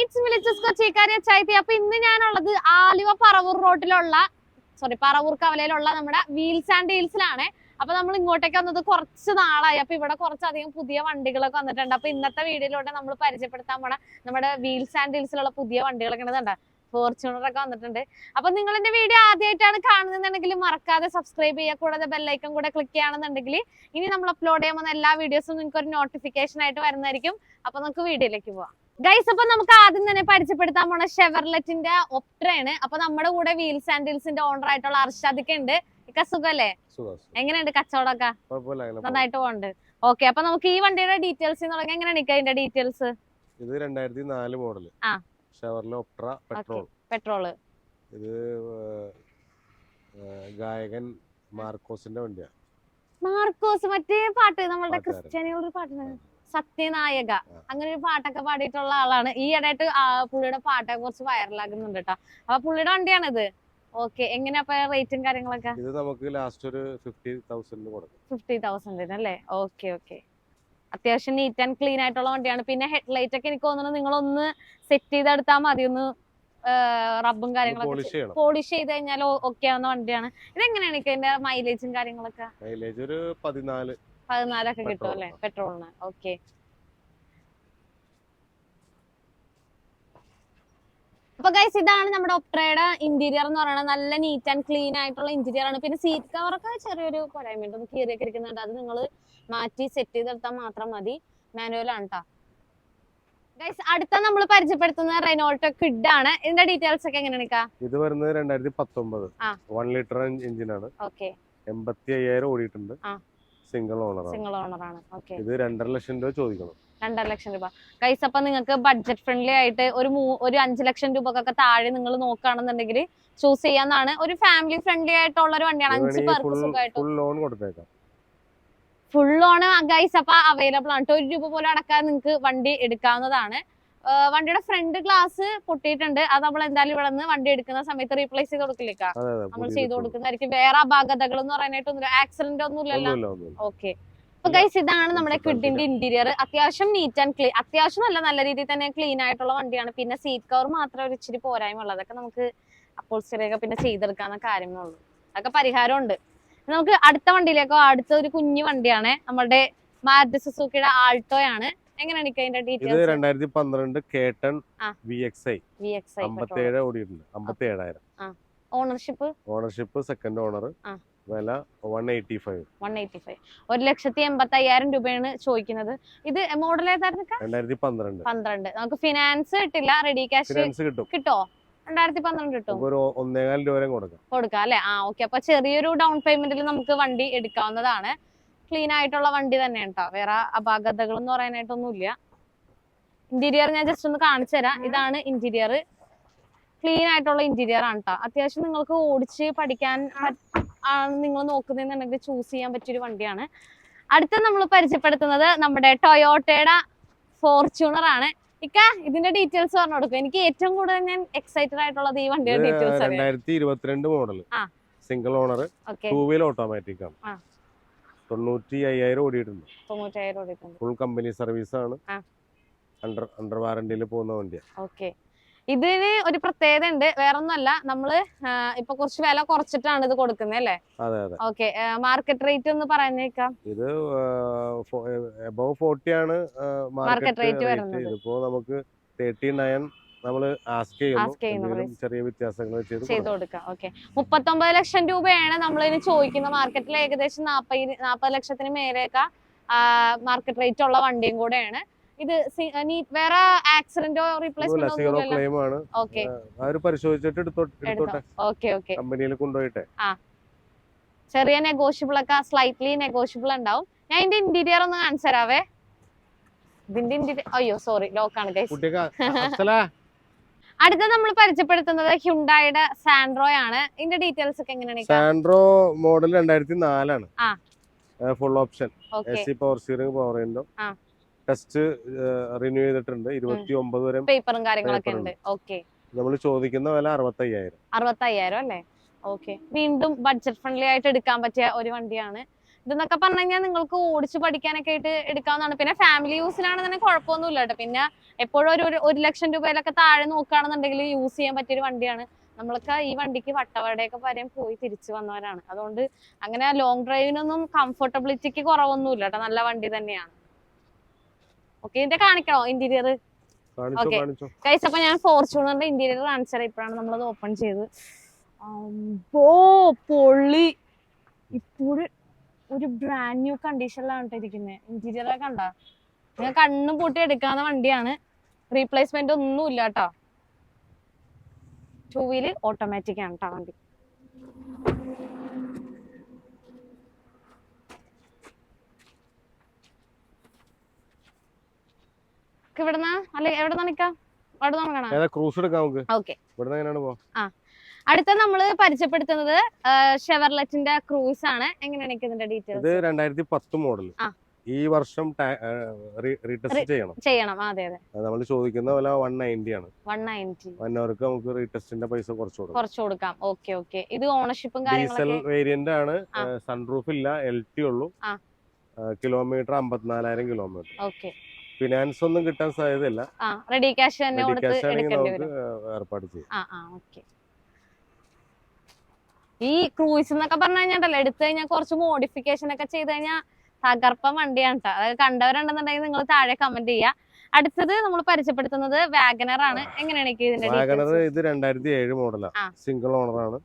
It's മിലിച്ചസ് കൊച്ചിക്കാരി ചൈതി. അപ്പൊ ഇന്ന് ഞാനുള്ളത് ആലുവ പറവൂർ റോഡിലുള്ള പറവൂർ കവലയിലുള്ള നമ്മുടെ വീൽസ് ആൻഡ് ഡീൽസിലാണ്. അപ്പൊ നമ്മൾ ഇങ്ങോട്ടേക്ക് വന്നത് കുറച്ച് നാളായി. അപ്പൊ ഇവിടെ കുറച്ചധികം പുതിയ വണ്ടികളൊക്കെ വന്നിട്ടുണ്ട്. അപ്പൊ ഇന്നത്തെ വീഡിയോയിലൂടെ നമ്മൾ പരിചയപ്പെടുത്താൻ പോണ നമ്മുടെ വീൽസ് ആൻഡ് ഡീൽസിലുള്ള പുതിയ വണ്ടികളൊക്കെ ഉണ്ട്. ഫോർച്യൂണർ ഒക്കെ വന്നിട്ടുണ്ട്. അപ്പൊ നിങ്ങൾ എന്റെ വീഡിയോ ആദ്യമായിട്ടാണ് കാണുന്നുണ്ടെങ്കിൽ മറക്കാതെ സബ്സ്ക്രൈബ് ചെയ്യുക. കൂടാതെ ബെല്ലൈക്കൺ കൂടെ ക്ലിക്ക് ചെയ്യുകയാണെന്നുണ്ടെങ്കിൽ ഇനി നമ്മൾ അപ്ലോഡ് ചെയ്യുന്ന എല്ലാ വീഡിയോസും നിങ്ങൾക്ക് ഒരു നോട്ടിഫിക്കേഷൻ ആയിട്ട് വരുന്നതായിരിക്കും. അപ്പൊ നമുക്ക് വീഡിയോയിലേക്ക് പോവാം. ഗൈസ്, അപ്പൊ നമുക്ക് ആദ്യം തന്നെ പരിചയപ്പെടുത്താൻ പോണ ഷെവർലെറ്റിന്റെ ഒപ്ട്രയാണ്. അപ്പൊ നമ്മുടെ കൂടെ വീൽസ് ആൻഡ് ഡീൽസിന്റെ ഓണർ ആയിട്ടുള്ള അർഷാദൊക്കെ ഉണ്ട്. ഇക്ക സുഖല്ലേ? എങ്ങനെയുണ്ട് കച്ചവടമൊക്കെ? നന്നായിട്ട് പോകുന്നുണ്ട്. ഓക്കെ, അപ്പൊ നമുക്ക് ഈ വണ്ടിയുടെ ഡീറ്റെയിൽസ് എങ്ങനെയാണ് അതിന്റെ ഡീറ്റെയിൽസ്? ഇത് 2004 മോഡൽ ഷെവർലെ ഒപ്ട്ര പെട്രോള്. ഇത് ഗായകൻ മാർക്കോസിന്റെ വണ്ടിയാണ്. മാർക്കോസ്, മറ്റേ പാട്ട് നമ്മളുടെ ക്രിസ്ത്യാനികളുടെ പാട്ടാണ് സത്യനായക, അങ്ങനെ ഒരു പാട്ടൊക്കെ പാടിയിട്ടുള്ള ആളാണ്. ഈ ഇടയായിട്ട് പുള്ളിയുടെ പാട്ടൊക്കെ കുറച്ച് വൈറലാകുന്നുണ്ട് കേട്ടോ. അപ്പൊ പുള്ളിയുടെ വണ്ടിയാണിത്. ഓക്കെ, എങ്ങനെയാ റേറ്റും കാര്യങ്ങളൊക്കെ? ഇത് നമുക്ക് ലാസ്റ്റ് ഒരു 50,000 കൊടുക്കും. 50,000 അല്ലേ? Okay okay. അത്യാവശ്യം നീറ്റ് ആൻഡ് ക്ലീൻ ആയിട്ടുള്ള വണ്ടിയാണ്. പിന്നെ ഹെഡ്ലൈറ്റ് ഒക്കെ എനിക്ക് തോന്നുന്നു നിങ്ങളൊന്ന് സെറ്റ് ചെയ്തെടുത്താൽ മതി. ഒന്ന് റബ്ബും കാര്യങ്ങളൊക്കെ പോളിഷ് ചെയ്ത് കഴിഞ്ഞാൽ ഓക്കെ ആവുന്ന വണ്ടിയാണ്. ഇതെങ്ങനെയാണ് ഇതിന്റെ മൈലേജും കാര്യങ്ങളൊക്കെ? മൈലേജ് ഒരു 14 ഒക്കെ കിട്ടും അല്ലെ പെട്രോളിന്? ഓക്കെ. അപ്പൊ ഗൈസ്, ഇതാണ് നമ്മുടെ ഒപ്ട്രയുടെ ഇന്റീരിയർ എന്ന് പറയുന്നത്. നല്ല നീറ്റ് ആൻഡ് ക്ലീൻ ആയിട്ടുള്ള ഇന്റീരിയർ ആണ്. പിന്നെ സീറ്റ് കവറൊക്കെ ചെറിയൊരു പോരായ്മയുണ്ട്, ഒന്ന് കീറിയൊക്കെ ഇരിക്കുന്നുണ്ട്. അത് നിങ്ങൾ മാറ്റി സെറ്റ് ചെയ്തെടുത്താൽ മാത്രം മതി. മാനുവൽ ആണ് കേട്ടോ. ഗൈസ്, അടുത്ത നമ്മൾ പരിചയപ്പെടുത്തുന്നത് റെനോൾട്ട് ക്വിഡ് ആണ്. ഇതിന്റെ ഡീറ്റെയിൽസ് ഒക്കെ എങ്ങനെയാണ്? ഇത് വരുന്നത് 2019 1 ലിറ്റർ എഞ്ചിനാണ്. ഓക്കെ. 85,000 ഓടിയിട്ടുണ്ട്. സിംഗിൾ ഓണർ ആണ്. ഓക്കെ. ഇത് 2.5 ലക്ഷം രൂപ ചോദിക്കണം. 2.5 ലക്ഷം രൂപ. ഗൈസ്, അപ്പൊ നിങ്ങൾക്ക് ബഡ്ജറ്റ് ഫ്രണ്ട്ലി ആയിട്ട് ഒരു 5 ലക്ഷം രൂപക്കൊക്കെ താഴെ നിങ്ങൾ നോക്കുകയാണെന്നുണ്ടെങ്കിൽ ചൂസ് ചെയ്യാന്നാണ്. ഒരു ഫാമിലി ഫ്രണ്ട്ലി ആയിട്ടുള്ള ഒരു വണ്ടിയാണ്. 5 പേർക്ക് സുഖമായിട്ട് ഫുൾ ലോൺ കൊടുത്തേക്കാം. ഫുൾ ലോൺ ഗൈസ് അപ്പൊ അവൈലബിൾ ആണ്. 1 രൂപ പോലും അടക്കാതെ നിങ്ങൾക്ക് വണ്ടി എടുക്കാവുന്നതാണ്. വണ്ടിയുടെ ഫ്രണ്ട് ഗ്ലാസ് പൊട്ടിയിട്ടുണ്ട്. അത് നമ്മൾ എന്തായാലും ഇവിടെ നിന്ന് വണ്ടി എടുക്കുന്ന സമയത്ത് റീപ്ലേസ് ചെയ്ത് കൊടുക്കില്ലേക്കാ? നമ്മൾ ചെയ്ത് കൊടുക്കുന്നതായിരിക്കും. വേറെ അപാകതകൾ എന്ന് പറയാനായിട്ടൊന്നും ആക്സിഡന്റ് ഒന്നും ഇല്ലല്ലോ? ഓക്കെ. അപ്പൊ ഗൈസ്, ഇതാണ് നമ്മുടെ ക്വിഡിന്റെ ഇന്റീരിയർ. അത്യാവശ്യം നീറ്റ് ആൻഡ് ക്ലീൻ, അത്യാവശ്യം നല്ല രീതിയിൽ തന്നെ ക്ലീൻ ആയിട്ടുള്ള വണ്ടിയാണ്. പിന്നെ സീറ്റ് കവർ മാത്രം ഒരു ഇച്ചിരി പോരായ്മ ഉള്ളത്. അതൊക്കെ നമുക്ക് അപ്പോൾസ്റ്ററിയൊക്കെ പിന്നെ ചെയ്തെടുക്കാവുന്ന കാര്യങ്ങളുള്ളൂ. അതൊക്കെ പരിഹാരമുണ്ട്. നമുക്ക് അടുത്ത വണ്ടിയിലേക്കോ. അടുത്ത ഒരു കുഞ്ഞു വണ്ടിയാണ്, നമ്മുടെ മാരുതി സുസുക്കിയുടെ ആൾട്ടോയാണ്. എങ്ങനെയാണ് അതിന്റെ ഡീറ്റെയിൽസ്? 2012 കേട്ടൺ VXI 57 ഓടിയിട്ടുണ്ട്. 57,000. Ownership second owner. വില 185. 1,85,000 രൂപയാണ് ചോദിക്കുന്നത്. ഇത് മോഡൽ ഏതായിരുന്നു? 2012. നമുക്ക് ഫിനാൻസ് കിട്ടില്ല, റെഡി ക്യാഷ് കിട്ടോ? 2012 കിട്ടും. 1,400,000 രൂപ കൊടുക്കാം അല്ലെ? ഓക്കെ. അപ്പൊ ചെറിയൊരു ഡൗൺ പേയ്മെന്റിൽ നമുക്ക് വണ്ടി എടുക്കാവുന്നതാണ്. ക്ലീൻ ആയിട്ടുള്ള വണ്ടി തന്നെയാണ് കേട്ടോ. വേറെ അപാകതകൾ എന്ന് പറയാനായിട്ടൊന്നുമില്ല. ഇന്റീരിയർ ഞാൻ ജസ്റ്റ് ഒന്ന് കാണിച്ചു തരാം. ഇതാണ് ഇന്റീരിയർ. ക്ലീൻ ആയിട്ടുള്ള ഇന്റീരിയർ ആണ് കേട്ടോ. അത്യാവശ്യം നിങ്ങൾക്ക് ഓടിച്ച് പഠിക്കാൻ നിങ്ങൾ നോക്കുന്നുണ്ടെങ്കിൽ ചൂസ് ചെയ്യാൻ പറ്റിയൊരു വണ്ടിയാണ്. അടുത്ത നമ്മൾ പരിചയപ്പെടുത്തുന്നത് നമ്മുടെ ടൊയോട്ടയുടെ ഫോർച്യൂണർ ആണ്. ഇക്ക, ഇതിന്റെ ഡീറ്റെയിൽസ് പറഞ്ഞു കൊടുക്കും. എനിക്ക് ഏറ്റവും കൂടുതൽ ഞാൻ എക്സൈറ്റഡ് ആയിട്ടുള്ളത് ഈ വണ്ടിയുടെ details. 2022 model, single owner, 2 wheel automatic ആണ്. 95,000 ഓടിയിട്ടുണ്ട്. ഫുൾ കമ്പനി സർവീസ് ആണ്. അണ്ടർ വാറന്റിയിൽ പോകുന്ന വണ്ടിയാണ്. ഓക്കെ. ഇതിന് ഒരു പ്രത്യേകത ഉണ്ട്. വേറെ ഒന്നുമല്ല, നമ്മള് ഇപ്പൊ കുറച്ച് വില കുറച്ചിട്ടാണ് ഇത് കൊടുക്കുന്നത് അല്ലേ? അതെ അതെ. ഓക്കെ. മാർക്കറ്റ് റേറ്റ് ഒന്ന് പറയുന്നേക്കാം. ഇത് above 40 ആണ് മാർക്കറ്റ് റേറ്റ് വരുന്നത്. ഇതിപ്പോ നമുക്ക് 39 നമ്മള് ആസ്ക് ചെയ്യുന്നു. ചെറിയ വ്യത്യാസങ്ങൾ ചെയ്ത് കൊടുക്കാം. ഓക്കെ. 39 ലക്ഷം രൂപയാണ് നമ്മൾ ഇതിന് ചോദിക്കുന്നത്. മാർക്കറ്റിൽ ഏകദേശം 40 ലക്ഷത്തിന് മേലെയൊക്കെ മാർക്കറ്റ് റേറ്റ് ഉള്ള വണ്ടിയും കൂടെയാണ് ഇത്. വേറെ ആക്സിഡന്റോ റീപ്ലേസ്മെന്റോ കമ്പനിയിൽ കൊണ്ടുപോയിട്ടെ ചെറിയ നെഗോഷ്യബിൾ ഒക്കെ സ്ലൈറ്റ്ലി നെഗോഷ്യബിൾ ഉണ്ടാവും. ഞാൻ ഇതിന്റെ ഇന്റീരിയർ ഒന്ന് കാണിച്ചു തരാവേ. ഇതിന്റെ ഇന്റീരിയർ അയ്യോ സോറി, ലോക്കാണ് ഗൈസ്. അടുത്ത നമ്മൾ പരിചയപ്പെടുത്തുന്നത് ഹ്യുണ്ടായുടെ സാൻഡ്രോ ആണ്. ഇതിന്റെ ഡീറ്റെയിൽസ് ഒക്കെ എങ്ങനെയാണ്? സാൻഡ്രോ മോഡൽ 2004 ആണ്. Full option, AC power steering, power window. Test renew ചെയ്തിട്ടുണ്ട്. 29 വരെ പേപ്പറും കാര്യങ്ങളൊക്കെ ഉണ്ട്. ഓക്കെ. നമ്മൾ ചോദിക്കുന്ന വില 65,000 അല്ലേ? ഓക്കെ. വീണ്ടും ബഡ്ജറ്റ് ഫ്രണ്ട്ലി ആയിട്ട് എടുക്കാൻ പറ്റിയ ഒരു വണ്ടിയാണ്. ഇതെന്നൊക്കെ പറഞ്ഞു കഴിഞ്ഞാൽ നിങ്ങൾക്ക് ഓടിച്ച് പഠിക്കാനൊക്കെ ആയിട്ട് എടുക്കാവുന്നതാണ്. പിന്നെ ഫാമിലി യൂസിനാണെന്നുണ്ടെങ്കിൽ കുഴപ്പമൊന്നുമില്ല കേട്ടോ. പിന്നെ എപ്പോഴും ഒരു 1,00,000 രൂപയിലൊക്കെ താഴെ നോക്കുകയാണെന്നുണ്ടെങ്കിൽ യൂസ് ചെയ്യാൻ പറ്റിയൊരു വണ്ടിയാണ്. നമ്മളൊക്കെ ഈ വണ്ടിക്ക് വട്ടവടയൊക്കെ വരെയും പോയി തിരിച്ചു വന്നവരാണ്. അതുകൊണ്ട് അങ്ങനെ ലോങ് ഡ്രൈവിനൊന്നും കംഫർട്ടബിലിറ്റിക്ക് കുറവൊന്നുമില്ല കേട്ടോ. നല്ല വണ്ടി തന്നെയാണ്. ഓക്കെ, ഇതിന്റെ കാണിക്കണോ ഇന്റീരിയർ? ഓക്കെ ഗൈസ്, അപ്പൊ ഞാൻ ഫോർച്യൂണറിന്റെ ഇന്റീരിയർ കാണിച്ചത് ഇപ്പോഴാണ് നമ്മളത് ഓപ്പൺ ചെയ്ത്. പൊള്ളി, ഇപ്പോഴും ഒരു ബ്രാൻഡ് ന്യൂ കണ്ടീഷനിലാണ് ഇരിക്കുന്നത്. ഇന്റീരിയർ കണ്ട നിങ്ങൾ കണ്ണും പൂട്ടി എടുക്കാവുന്ന വണ്ടിയാണ്. റീപ്ലേസ്മെന്റ് ഒന്നും ഇല്ല കേട്ടോ. 2 വീല് ഓട്ടോമാറ്റിക് ആണ് കേട്ടോ വണ്ടി. ഇവിടുന്ന് അല്ലെ എവിടെ നിൽക്കാം? അവിടെ കാണാം. ഓക്കെ, അടുത്ത നമ്മള് പരിചയപ്പെടുത്തുന്നത് ഷെവർലെറ്റിന്റെ ക്രൂസ് ആണ്. എങ്ങനെയാണ് ഇതിന്റെ ഡീറ്റെയിൽസ്? ഇത് 2010 മോഡൽ. ഈ വർഷം റീടെസ്റ്റ് ചെയ്യണം. അതെ അതെ. നമ്മൾ ചോദിക്കുന്ന വില 190 ആണ്. 190. വന്നവർക്ക് നമുക്ക് റീടെസ്റ്റിന്റെ പൈസ കുറച്ച് കൊടുക്കാം. Okay okay. ഇത് ഓണർഷിപ്പും കാര്യങ്ങളൊക്കെ ഡീസൽ വേരിയന്റ് ആണ്. സൺറൂഫ് ഇല്ല, LT ഉള്ളൂ. Kilometre 54,000 kilometre. ഓക്കെ. ഫിനാൻസ് ഒന്നും കിട്ടാൻ സാധ്യതയില്ല. റെഡി ക്യാഷ് തന്നെ ഏർപ്പാട് ചെയ്യും. ഈ ക്രൂയിസ് എന്നൊക്കെ പറഞ്ഞു കഴിഞ്ഞാൽ എടുത്തു കഴിഞ്ഞാൽ കുറച്ച് മോഡിഫിക്കേഷൻ ഒക്കെ ചെയ്ത് കഴിഞ്ഞാൽ തകർപ്പൻ വണ്ടിയാണ് കേട്ടോ. അതായത് കണ്ടവരുണ്ടെന്നുണ്ടെങ്കിൽ നിങ്ങൾ താഴെ കമന്റ് ചെയ്യുക. അടുത്തത് നമ്മൾ പരിചയപ്പെടുത്തുന്നത് വാഗനർ ആണ്. എങ്ങനെയാണ് ഇതിന്റെ വാഗനർ? ഇത് 2007 മോഡലാണ്. സിംഗിൾ ഓണർ ആണ്.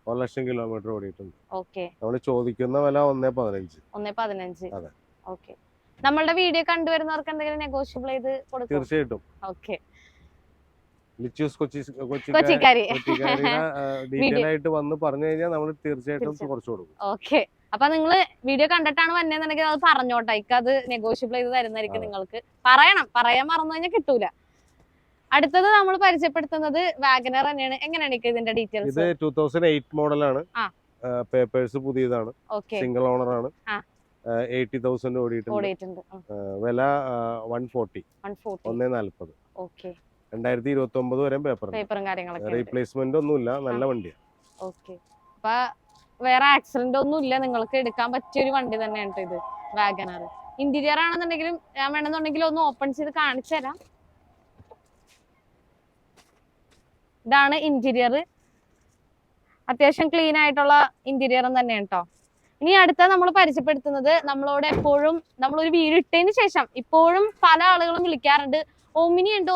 1,00,000 കിലോമീറ്റർ ഓടിയിട്ടുണ്ട്. ഓക്കെ. നമ്മൾ ചോദിക്കുന്ന വില 1.15. 1.15. അതെ. ഓക്കെ. നമ്മളുടെ വീഡിയോ കണ്ടുവരുന്നവർക്ക് എന്തെങ്കിലും നെഗോഷ്യബിൾ ചെയ്ത് കൊടുക്കും? തീർച്ചയായിട്ടും. ഓക്കെ. കൊച്ചിക്കാരി ഡീറ്റെയിൽ ആയിട്ട് വന്ന് പറഞ്ഞു കഴിഞ്ഞാൽ നമ്മൾ തീർച്ചയായിട്ടും കുറച്ച് കൊടുക്കും. ഓക്കെ. അപ്പൊ നിങ്ങള് വീഡിയോ കണ്ടിട്ടാണ് വന്നതെന്നുണ്ടെങ്കിൽ അത് പറഞ്ഞോട്ടെ. അത് നെഗോഷ്യബിൾ ചെയ്ത് തരുന്നതായിരിക്കും. നിങ്ങൾക്ക് പറയാൻ മറന്നു കഴിഞ്ഞാൽ കിട്ടൂല. അടുത്തത് നമ്മൾ പരിചയപ്പെടുത്തുന്നത് വാഗനർ തന്നെയാണ്. എങ്ങനെയാണ് ഇതിന്റെ ഡീറ്റെയിൽസ്? ഇത് 2008 മോഡലാണ്. പേപ്പേഴ്സ് പുതിയതാണ്. സിംഗിൾ ഓണർ ആണ്. 80,000 ഓടിയിട്ടുണ്ട്. വില 140. 140. ഓക്കെ. 2029 വരെ പേപ്പറും കാര്യങ്ങളൊക്കെ. റീപ്ലേസ്മെന്റ് ഒന്നുമില്ല, നല്ല വണ്ടിയാണ്. ഓക്കെ. അപ്പൊ വേറെ ആക്സിഡന്റ് ഒന്നും ഇല്ല, നിങ്ങൾക്ക് എടുക്കാൻ പറ്റിയ ഒരു വണ്ടി തന്നെയാണ് ഇത് വാഗനർ. ഇന്റീരിയർ ആണെന്നുണ്ടെങ്കിലും ഞാൻ വേണമെന്നുണ്ടെങ്കിൽ ഒന്ന് ഓപ്പൺ ചെയ്ത് കാണിച്ചു തരാം. ഇതാണ് ഇന്റീരിയർ. അത്യാവശ്യം ക്ലീൻ ആയിട്ടുള്ള ഇന്റീരിയർ തന്നെയാണ് കേട്ടോ. ഇനി അടുത്ത നമ്മൾ പരിചയപ്പെടുത്തുന്നത് നമ്മളോട് എപ്പോഴും നമ്മളൊരു വീട് ഇട്ടതിന് ശേഷം ഇപ്പോഴും പല ആളുകളും വിളിക്കാറുണ്ട്, ഒമിനി ഉണ്ടോ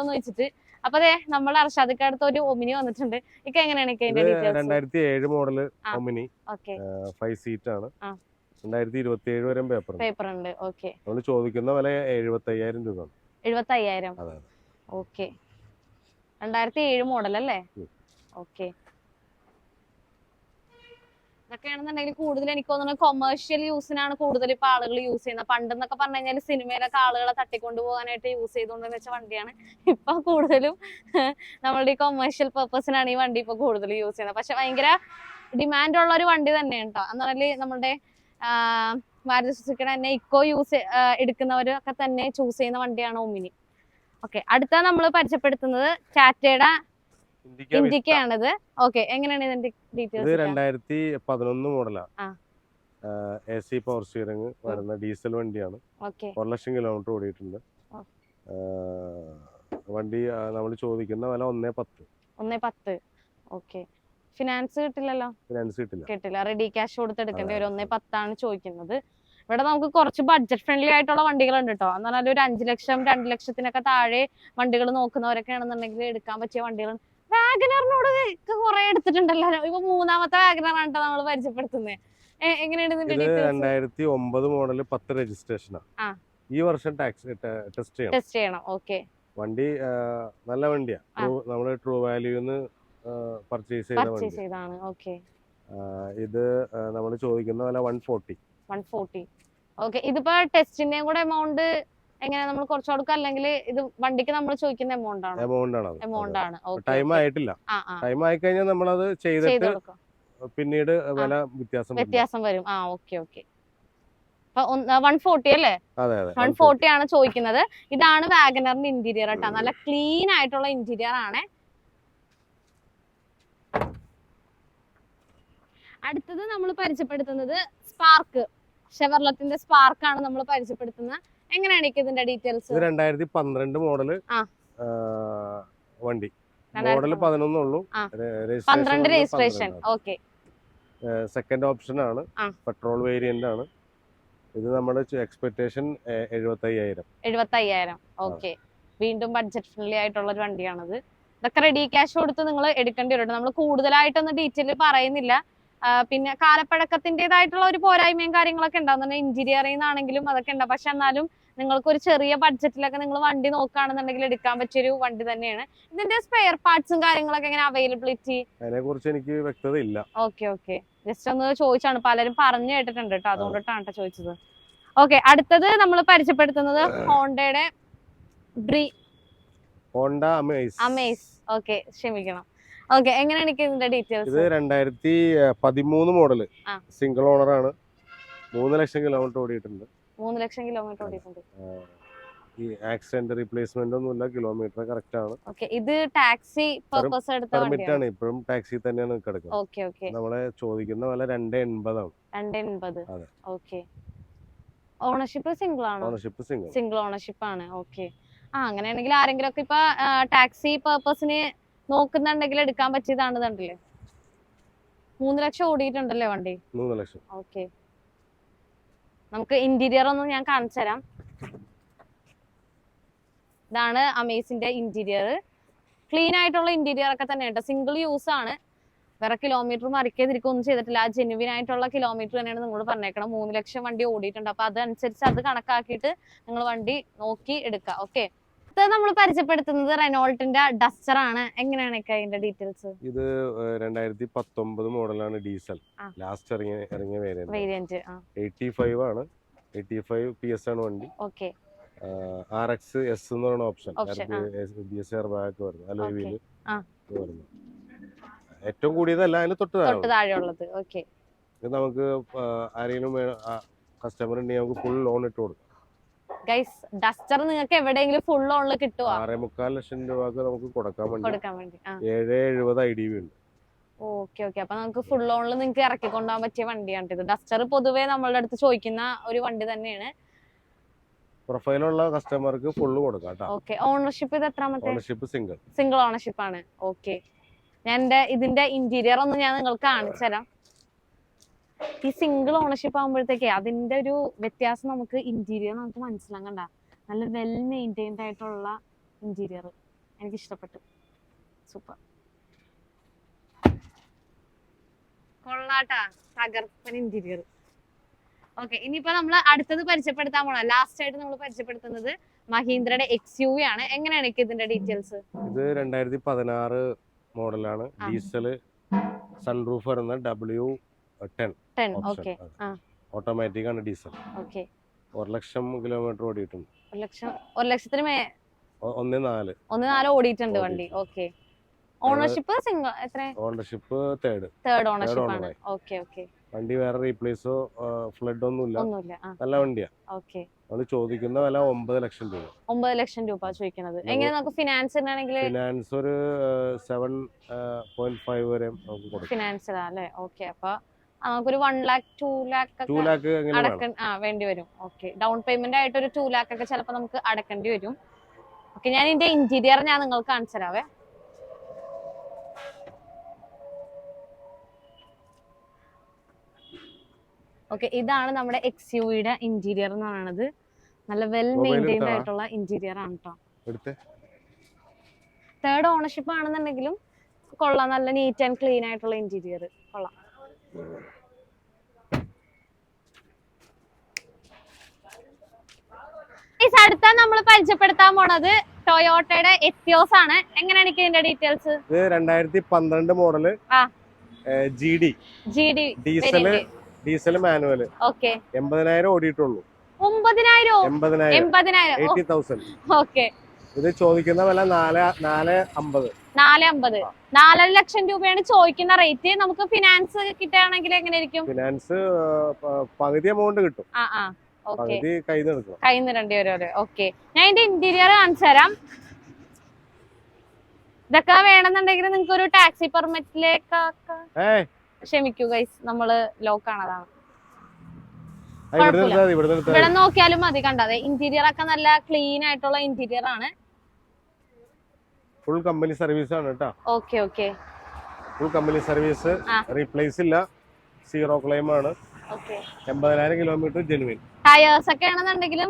എന്ന് വെച്ചിട്ട്. അപ്പൊ അതെ, നമ്മൾ അർഷാദിക്ക് അടുത്ത് ഒരു ഒമിനി വന്നിട്ടുണ്ട്. ഇക്ക എങ്ങനെയാണ് 2007 മോഡല് ഒമിനി. 5 സീറ്റ് ആണ്. 2027 വരെ പേപ്പർ ഉണ്ട്. ഓക്കെ. നമ്മൾ ചോദിക്കുന്ന വില 75,000 രൂപ. 75,000. ഓക്കെ. 2007 മോഡൽ അല്ലേ? ഓക്കെ. ഇതൊക്കെയാണെന്നുണ്ടെങ്കിൽ കൂടുതൽ എനിക്ക് തോന്നുന്നത് കൊമേഴ്ഷ്യൽ യൂസിനാണ് കൂടുതൽ ഇപ്പൊ ആളുകൾ യൂസ് ചെയ്യുന്നത്. പണ്ടെന്നൊക്കെ പറഞ്ഞു കഴിഞ്ഞാൽ സിനിമയിലൊക്കെ ആളുകളെ തട്ടിക്കൊണ്ടു പോകാനായിട്ട് യൂസ് ചെയ്തുകൊണ്ടെന്ന് വെച്ച വണ്ടിയാണ്. ഇപ്പൊ കൂടുതലും നമ്മളുടെ ഈ കൊമേഴ്ഷ്യൽ പെർപ്പസിനാണ് ഈ വണ്ടി ഇപ്പൊ കൂടുതൽ യൂസ് ചെയ്യുന്നത്. പക്ഷെ ഭയങ്കര ഡിമാൻഡ് ഉള്ള ഒരു വണ്ടി തന്നെയാണ് കേട്ടോ. എന്ന് പറഞ്ഞാൽ നമ്മുടെ മാരുതി സുസുക്കിയുടെ തന്നെ ഇക്കോ എടുക്കുന്നവരൊക്കെ തന്നെ ചൂസ് ചെയ്യുന്ന വണ്ടിയാണ് ഒമിനി. ഓക്കെ. അടുത്ത നമ്മൾ പരിചയപ്പെടുത്തുന്നത് ടാറ്റയുടെ ഇൻഡിക്കയാണിത്. ഓക്കെ. എങ്ങനെയാണ് ഇതിന്റെ ഡീറ്റെയിൽസ്? 2011 മോഡലാണ്. AC പവർ സ്റ്റിയറിംഗ് വരുന്ന ഡീസൽ വണ്ടിയാണ്. 1,00,000 കിലോമീറ്റർ ഓടിയിട്ടുണ്ട്. വണ്ടി നമ്മൾ ചോദിക്കുന്ന വില 1.10. 1.10. ഓക്കെ. ഫിനാൻസ് കിട്ടില്ലല്ലോ? ഫിനാൻസ് കിട്ടില്ല. റെഡി ക്യാഷ് കൊടുത്തെടുക്കേണ്ടി വരും. 1.10 ചോദിക്കുന്നത്. ഇവിടെ നമുക്ക് കുറച്ച് ബഡ്ജറ്റ് ഫ്രണ്ട്ലി ആയിട്ടുള്ള വണ്ടികളുണ്ട് കേട്ടോ. എന്ന് പറഞ്ഞാൽ ഒരു 5 ലക്ഷം 2 ലക്ഷത്തിനൊക്കെ താഴെ വണ്ടികൾ നോക്കുന്നവരൊക്കെ ആണെന്നുണ്ടെങ്കിൽ എടുക്കാൻ പറ്റിയ വണ്ടികളുണ്ട്. വാഗനറിനോട് കുറെ എടുത്തിട്ടുണ്ടല്ലോ. ഇപ്പൊ 3ാമത്തെ വാഗനറാണ് കേട്ടോ നമ്മൾ പരിചയപ്പെടുത്തുന്നത്. എങ്ങനെയാണ് ഇതിന്റെ ഡീറ്റെയിൽസ്? 2009 മോഡൽ 10 രജിസ്ട്രേഷനാണ്. ഈ വർഷം ടെസ്റ്റ് ചെയ്യണം. ഓക്കെ. വണ്ടി നല്ല വണ്ടിയാണ്. നമ്മള് ട്രൂ വാല്യൂന്ന് പർച്ചേസ് ചെയ്താണ്. ഓക്കെ. ഇത് നമ്മൾ ചോദിക്കുന്ന വില 140. ഓക്കെ. ഇതിപ്പോ ടെസ്റ്റിന്റെയും കൂടെ എമൗണ്ട് എങ്ങനെ നമ്മൾ കുറച്ച് കൊടുക്കുക, അല്ലെങ്കിൽ ഇത് വണ്ടിക്ക് നമ്മൾ ചോദിക്കുന്ന എമൗണ്ട് ആണ്? ടൈം ആയിട്ടില്ല. ടൈം ആയി കഴിഞ്ഞാൽ നമ്മളത് ചെയ്തിട്ട് പിന്നീട് വില വ്യത്യാസം വരും. ഓക്കെ. 140 അല്ലേ? 140 ആണ് ചോദിക്കുന്നത്. ഇതാണ് വാഗനറിന്റെ ഇന്റീരിയർ കേട്ടോ. നല്ല ക്ലീൻ ആയിട്ടുള്ള ഇന്റീരിയർ ആണ്. അടുത്തത് നമ്മൾ പരിചയപ്പെടുത്തുന്നത് സ്പാർക്ക്, ഷെവർലറ്റിന്റെ സ്പാർക്ക് ആണ് നമ്മൾ പരിചയപ്പെടുത്തുന്നത്. എങ്ങനെയാണ് ഇതിന്റെ ഡീറ്റെയിൽസ്? 2012 മോഡല് വണ്ടി, മോഡൽ 11 ഉള്ളൂ, 12 രജിസ്ട്രേഷൻ. ഓക്കെ, സെക്കൻഡ് ഓപ്ഷൻ ആണ്, പെട്രോൾ വേരിയന്റ് ആണ്. ഇത് നമ്മുടെ എക്സ്പെക്ടേഷൻ 75,000. ഓക്കെ, വീണ്ടും ബഡ്ജറ്റ് ഫ്രണ്ട്ലി ആയിട്ടുള്ള ഒരു വണ്ടിയാണത്. ഇതൊക്കെ റെഡി ക്യാഷ് കൊടുത്ത് നിങ്ങൾ എടുക്കേണ്ടി വരും. നമ്മൾ കൂടുതലായിട്ടൊന്നും ഡീറ്റെയിൽ പറയുന്നില്ല. പിന്നെ കാലപ്പഴക്കത്തിൻ്റെതായിട്ടുള്ള ഒരു പോരായ്മയും കാര്യങ്ങളൊക്കെ ഉണ്ടാവും. ഇന്റീരിയറിൽ ആണെങ്കിലും അതൊക്കെ ഉണ്ടാവും. പക്ഷെ എന്നാലും നിങ്ങൾക്ക് ഒരു ചെറിയ ബഡ്ജറ്റിലൊക്കെ നിങ്ങൾ വണ്ടി നോക്കുകയാണെന്നുണ്ടെങ്കിൽ എടുക്കാൻ പറ്റിയൊരു വണ്ടി തന്നെയാണ്. ഇതിന്റെ സ്പെയർ പാർട്സും കാര്യങ്ങളൊക്കെ എങ്ങനെ അവൈലബിലിറ്റി? അതിനെ കുറിച്ച് എനിക്ക് വ്യക്തത ഇല്ല. ഓക്കെ, ജസ്റ്റ് ഒന്ന് ചോദിച്ചാണ്, പലരും പറഞ്ഞു കേട്ടിട്ടുണ്ട് കേട്ടോ, അതുകൊണ്ടിട്ടാണ് കേട്ടോ ചോദിച്ചത്. ഓക്കെ, അടുത്തത് നമ്മൾ പരിചയപ്പെടുത്തുന്നത് ഹോണ്ടയുടെ ഹോണ്ട അമേസ്. ഓക്കെ, ക്ഷമിക്കണം. ഓക്കെ, എങ്ങനെയാണ് ഇതിന്റെ ഡീറ്റെയിൽസ്? ഇത് 2013 മോഡല്, സിംഗിൾ ഓണർ ആണ്, 3 ലക്ഷം കിലോമീറ്റർ ഓടിയിട്ടുണ്ട്. 3 ലക്ഷം കിലോമീറ്റർ ഓടിയിട്ടുണ്ട്. ഈ ആക്സിഡന്റ് റീപ്ലേസ്മെന്റ് ഒന്നുമില്ല, കിലോമീറ്റർ കറക്റ്റ് ആണ്. ഓക്കെ, ഇത് ടാക്സി പർപ്പസ് എടുത്ത പെർമിറ്റ്, ഇപ്പോഴും ടാക്സി തന്നെയാണ് കിടക്കുന്നത്. ഓക്കെ, നമ്മളെ ചോദിക്കുന്ന വില 280 ആണ്. 280. ഓക്കെ, ഓണർഷിപ്പ് സിംഗിൾ ആണ്? ഓണർഷിപ്പ് സിംഗിൾ ഓണർഷിപ്പ് ആണ്. ഓക്കെ, അങ്ങനെയാണെങ്കിൽ ആരെങ്കിലും ഒക്കെ ഇപ്പൊ ടാക്സി പർപ്പസിന് നോക്കുന്നുണ്ടെങ്കിൽ എടുക്കാൻ പറ്റിയതാണ്. കണ്ടില്ലേ, 3 ലക്ഷം ഓടിയിട്ടുണ്ടല്ലേ വണ്ടി? 3 ലക്ഷം. ഓക്കെ, നമുക്ക് ഇന്റീരിയർ ഒന്ന് ഞാൻ കാണിച്ചു തരാം. ഇതാണ് അമേസിന്റെ ഇന്റീരിയർ. ക്ലീൻ ആയിട്ടുള്ള ഇന്റീരിയർ ഒക്കെ തന്നെ ഉണ്ട്. സിംഗിൾ യൂസ് ആണ്, വേറെ കിലോമീറ്റർ മറിക്കതിരിക്കൊന്നും ചെയ്തിട്ടില്ല. ആ ജെന്യുവിൻ ആയിട്ടുള്ള കിലോമീറ്റർ തന്നെയാണ് നിങ്ങളോട് പറഞ്ഞേക്കണം. 3 ലക്ഷം വണ്ടി ഓടിയിട്ടുണ്ട്. അപ്പൊ അതനുസരിച്ച് അത് കണക്കാക്കിയിട്ട് നിങ്ങൾ വണ്ടി നോക്കി എടുക്കുക. ഓക്കെ, നമ്മൾ പരിചയപ്പെടുത്തുന്നത് റെനോൾട്ടിന്റെ ഡസ്റ്റർ ആണ്. എങ്ങനെയാണ് അതിന്റെ ഡീറ്റെയിൽസ്? ഇത് 2019 മോഡലാണ്, ഡീസൽ, ലാസ്റ്റ് ഇറങ്ങിയ വേരിയന്റ്. 85 ആണ്, 85 PS ആണ് വണ്ടി. ഓക്കെ, RX S എന്ന് പറയുന്ന ഓപ്ഷൻ, ABS എയർ ബാഗ് വരുന്നു, അലോയ് വീല് വരുന്നു. ഏറ്റവും കൂടിയതല്ല, അതിന് തൊട്ട് താഴെയുള്ളത്. ഓക്കെ, ഇത് നമുക്ക് ആരെങ്കിലും കസ്റ്റമർ ഉണ്ടെങ്കിൽ നമുക്ക് ഫുൾ ലോൺ ഇട്ട് കൊടുക്കാം. ഗൈസ്, ഡസ്റ്റർ നിങ്ങൾക്ക് എവിടെയെങ്കിലും ഫുൾ ലോണിൽ കിട്ടുമോ? 6.25 ലക്ഷം രൂപക്ക് നമുക്ക് കൊടുക്കാൻ വേണ്ടി 770 IDV ഉണ്ട്. ഓക്കെ, അപ്പൊ നമുക്ക് ഫുൾ ലോണിൽ നിങ്ങൾക്ക് ഇറക്കി കൊണ്ടുപോകാൻ പറ്റിയ വണ്ടിയാണ് ഇത്. ഡസ്റ്റർ പൊതുവേ നമ്മളുടെ അടുത്ത് ചോദിക്കുന്ന ഒരു വണ്ടി തന്നെയാണ്. പ്രൊഫൈലുള്ള കസ്റ്റമർക്ക് ഫുള്ള് കൊടുക്കാം. ഓക്കെ, ഓണർഷിപ്പ് ഇത് എത്രാമത്തെ? ഓണർഷിപ്പ് സിംഗിൾ ഓണർഷിപ്പ് ആണ്. ഓക്കെ, ഞാൻ ഇതിന്റെ ഇന്റീരിയർ ഒന്ന് ഞാൻ നിങ്ങൾക്ക് കാണിച്ചു തരാം. ഈ സിംഗിൾ ഓണർഷിപ്പ് ആകുമ്പോഴത്തേക്ക് അതിന്റെ ഒരു വ്യത്യാസം നമുക്ക് ഇന്റീരിയർ നമുക്ക് മനസ്സിലാകണ്ട. നല്ല വെൽ മെയിൻറ്റൈൻഡ് ആയിട്ടുള്ള ഇന്റീരിയർ എനിക്ക് ഇഷ്ടപ്പെട്ടു. സൂപ്പർ, കൊള്ളാട്ടാ, തകർപ്പൻ ഇന്റീരിയർ. ഓക്കെ, ഇനിയിപ്പോ നമ്മൾ അടുത്തത് പരിചയപ്പെടുത്താൻ പോണ, ലാസ്റ്റ് ആയിട്ട് നമ്മൾ പരിചയപ്പെടുത്തുന്നത് മഹീന്ദ്രയുടെ XUV ആണ്. എങ്ങനെയാണ് ഇതിന്റെ ഡീറ്റെയിൽസ്? ഇത് 2016 മോഡലാണ്, ഡീസൽ, സൺറൂഫ് വരുന്ന W10 ഓട്ടോമാറ്റിക് ആണ്, ഡീസൽ. 1 ലക്ഷം കിലോമീറ്റർ ഓടിയിട്ടുണ്ട്. 1 ലക്ഷത്തിന് 1.4 ഓടിയിട്ടുണ്ട് വണ്ടി. ഓക്കെ, ഓണർഷിപ്പ് സിംഗിൾ എത്ര? ഓണർഷിപ്പ് തേർഡ് ഓണർഷിപ്പ് ആണ്. ഓക്കെ, വണ്ടി വേറെ റീപ്ലേസോ ഫ്ലഡ് ഒന്നുമില്ല, നല്ല വണ്ടിയാ. ഓക്കെ, നമ്മൾ ചോദിക്കുന്ന വില 9 ലക്ഷം രൂപ. 9 ലക്ഷം രൂപ ചോദിക്കുന്നത്. എങ്ങനെ നമുക്ക് ഫിനാൻസ് ആണെങ്കിൽ? ഫിനാൻസ് ഒരു 7.5 വരെ നമുക്ക് കൊടുക്കാം. ഫിനാൻസ് അല്ലേ? ഓക്കെ, അപ്പൊ നമുക്കൊരു 1 lakh 2 lakh വേണ്ടി വരും. ഓക്കെ, ഡൗൺ പേയ്മെന്റ് ആയിട്ട് ഒരു 2 lakh ഒക്കെ ചിലപ്പോൾ നമുക്ക് അടക്കേണ്ടി വരും. ഓക്കെ, ഞാൻ ഇതിന്റെ ഇന്റീരിയർ ഞാൻ നിങ്ങൾക്ക് കാണിച്ചു തരാവേ. ഓക്കെ, ഇതാണ് നമ്മുടെ XUVയുടെ ഇന്റീരിയർ എന്ന് പറയുന്നത്. നല്ല വെൽ മെയിൻറ്റൈൻഡ് ആയിട്ടുള്ള ഇന്റീരിയർ ആണ് കേട്ടോ. തേർഡ് ഓണർഷിപ്പ് ആണെന്നുണ്ടെങ്കിലും കൊള്ളാം, നല്ല നീറ്റ് ആൻഡ് ക്ലീൻ ആയിട്ടുള്ള ഇന്റീരിയർ കൊള്ളാം. അടുത്ത നമ്മൾ പരിചയപ്പെടുത്താൻ പോണത് ടൊയോട്ടയുടെ എത്തിയോസ് ആണ്. എങ്ങനെയാണ് ഇതിന്റെ ഡീറ്റെയിൽസ്? ഇത് 2012 model, GD diesel manual. Okay, 80,000 ഓടിയിട്ടുള്ളൂ. 80,000. ഓക്കെ, ഇത് ചോദിക്കുന്ന വില 450. 4 ലക്ഷം രൂപയാണ് ചോദിക്കുന്ന റേറ്റ്. നമുക്ക് ഫിനാൻസ് കിട്ടുകയാണെങ്കിൽ എങ്ങനെയായിരിക്കും? ഫിനാൻസ് പകുതി എമൗണ്ട് കിട്ടും, പകുതി കയ്യിൽ നിന്ന് രണ്ടു വരെ. ഓക്കെ, ഞാൻ ഇതിന്റെ ഇന്റീരിയർ കാണിച്ചു തരാം. ഇതൊക്കെ വേണമെന്നുണ്ടെങ്കിൽ നിങ്ങൾക്ക് ഒരു ടാക്സി പെർമിറ്റിലേക്ക് ക്ഷമിക്കൂ ഗൈസ്, നമ്മള് ലോക്കാണ്, അതാണ്. ഇവിടെ ഇവിടെ നോക്കിയാലും മതി, കണ്ടതെ ഇന്റീരിയർ ഒക്കെ നല്ല ക്ലീൻ ആയിട്ടുള്ള ഇന്റീരിയർ ആണ്. ഫുൾ കമ്പനി സർവീസ് ആണ് കേട്ടോ. Okay okay, full company service, replace ഇല്ല, സീറോ ക്ലെയിം ആണ്. 80,000 കിലോമീറ്റർ ജെനുവിൻ. ടയേഴ്സ് ഒക്കെ ആണെന്നുണ്ടെങ്കിലും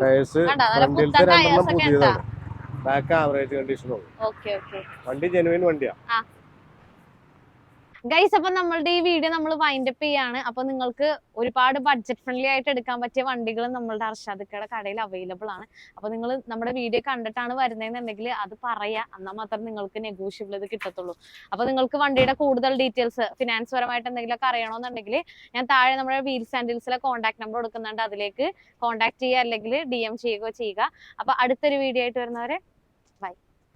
ബാക്ക് ആവറേജ് കണ്ടീഷനും. ഓക്കെ ഓക്കെ, വണ്ടി ജെനുവിൻ വണ്ടിയാ ഗൈസ്. അപ്പൊ നമ്മളുടെ ഈ വീഡിയോ നമ്മൾ വൈൻഡപ്പ് ചെയ്യാണ്. അപ്പൊ നിങ്ങൾക്ക് ഒരുപാട് ബഡ്ജറ്റ് ഫ്രണ്ട്ലി ആയിട്ട് എടുക്കാൻ പറ്റിയ വണ്ടികൾ നമ്മളുടെ അർഷാദിക്കയുടെ കടയിൽ അവൈലബിൾ ആണ്. അപ്പൊ നിങ്ങൾ നമ്മുടെ വീഡിയോ കണ്ടിട്ടാണ് വരുന്നതെന്നുണ്ടെങ്കിൽ അത് പറയാ, എന്നാൽ മാത്രം നിങ്ങൾക്ക് നെഗോഷ്യബിൾ ഇത് കിട്ടത്തുള്ളൂ. അപ്പൊ നിങ്ങൾക്ക് വണ്ടിയുടെ കൂടുതൽ ഡീറ്റെയിൽസ് ഫിനാൻസ് പരമായിട്ട് എന്തെങ്കിലുമൊക്കെ അറിയണമെന്നുണ്ടെങ്കിൽ ഞാൻ താഴെ നമ്മുടെ വീൽസ് ആൻഡ് ഡീൽസിലെ കോൺടാക്ട് നമ്പർ കൊടുക്കുന്നുണ്ട്, അതിലേക്ക് കോൺടാക്ട് ചെയ്യുക അല്ലെങ്കിൽ DM ചെയ്യുകയോ ചെയ്യുക. അപ്പൊ അടുത്തൊരു വീഡിയോ ആയിട്ട് വരുന്നവരെ